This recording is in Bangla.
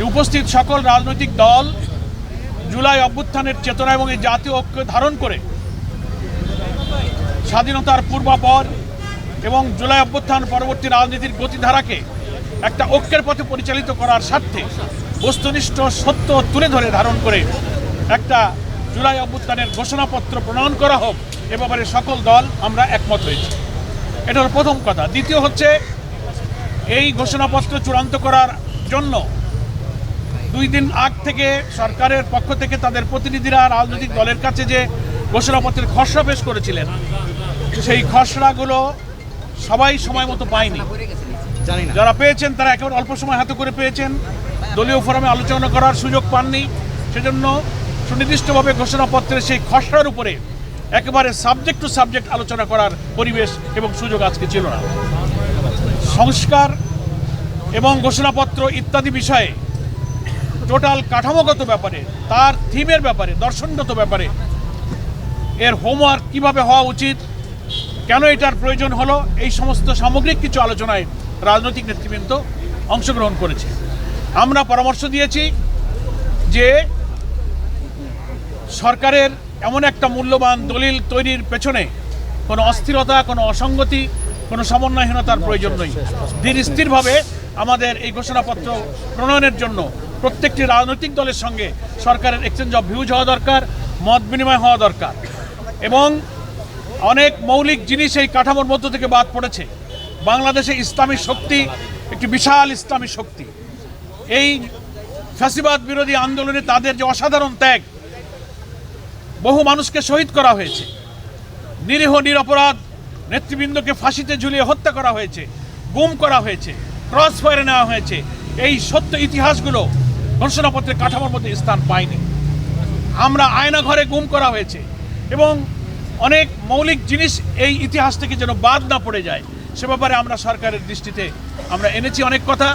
উপস্থিত সকল রাজনৈতিক দল জুলাই অভ্যুত্থানের চেতনা এবং এই জাতীয় ঐক্য ধারণ করে স্বাধীনতার পূর্বাপর এবং জুলাই অভ্যুত্থান পরবর্তী রাজনীতির গতিধারাকে একটা ঐক্যের পথে পরিচালিত করার স্বার্থে বস্তুনিষ্ঠ সত্য তুলে ধরে ধারণ করে একটা জুলাই অভ্যুত্থানের ঘোষণাপত্র প্রণয়ন করা হোক এ ব্যাপারে সকল দল আমরা একমত হয়েছি। এটা হলো প্রথম কথা। দ্বিতীয় হচ্ছে, এই ঘোষণাপত্র চূড়ান্ত করার জন্য 2 দিন আগ থেকে সরকারের পক্ষ থেকে তাদের প্রতিনিধিরা রাজনৈতিক দলের কাছে যে ঘোষণাপত্রের খসড়া পেশ করেছিলেন, সেই খসড়াগুলো সবাই সময় মতো পায়নি। যারা পেয়েছেন তারা একেবারে অল্প সময় হাতে করে পেয়েছেন, দলীয় ফোরামে আলোচনা করার সুযোগ পাননি। সেজন্য সুনির্দিষ্টভাবে ঘোষণাপত্রের সেই খসড়ার উপরে একেবারে সাবজেক্ট টু সাবজেক্ট আলোচনা করার পরিবেশ এবং সুযোগ আজকে ছিল না। সংস্কার এবং ঘোষণাপত্র ইত্যাদি বিষয়ে টোটাল কাঠামোগত ব্যাপারে, তার থিমের ব্যাপারে, দর্শনগত ব্যাপারে এর হোমওয়ার্ক কীভাবে হওয়া উচিত, কেন এটার প্রয়োজন হলো, এই সমস্ত সামগ্রিক কিছু আলোচনায় রাজনৈতিক নেতৃবৃন্দ অংশগ্রহণ করেছে। আমরা পরামর্শ দিয়েছি যে সরকারের এমন একটা মূল্যবান দলিল তৈরির পেছনে কোনো অস্থিরতা, কোনো অসঙ্গতি, কোনো সমন্বয়হীনতার প্রয়োজন নেই। ধীর স্থিরভাবে আমাদের এই ঘোষণাপত্র প্রণয়নের জন্য প্রত্যেকটি রাজনৈতিক দলের সঙ্গে সরকারের এক্সচেঞ্জ অফ ভিউজ হওয়া দরকার, মত বিনিময় হওয়া দরকার। এবং অনেক মৌলিক জিনিস এই কাঠামোর মধ্য থেকে বাদ পড়েছে। বাংলাদেশে ইসলামী শক্তি একটি বিশাল ইসলামী শক্তি। এই ফ্যাসিবাদ বিরোধী আন্দোলনে তাদের যে অসাধারণ ত্যাগ, বহু মানুষকে শহীদ করা হয়েছে, নিরীহ নিরপরাধ নেতৃবৃন্দকে ফাঁসিতে ঝুলিয়ে হত্যা করা হয়েছে, গুম করা হয়েছে, ক্রস ফায়ারে নেওয়া হয়েছে। এই সত্য ইতিহাসগুলো ঘোষণাপত্রের কাঠামোর মধ্যে স্থান পায়নি। আমরা আয়না ঘরে গুম করা হয়েছে এবং অনেক মৌলিক জিনিস এই ইতিহাস থেকে যেন বাদ না পড়ে যায় সে ব্যাপারে আমরা সরকারের দৃষ্টিতে আমরা এনেছি অনেক কথা।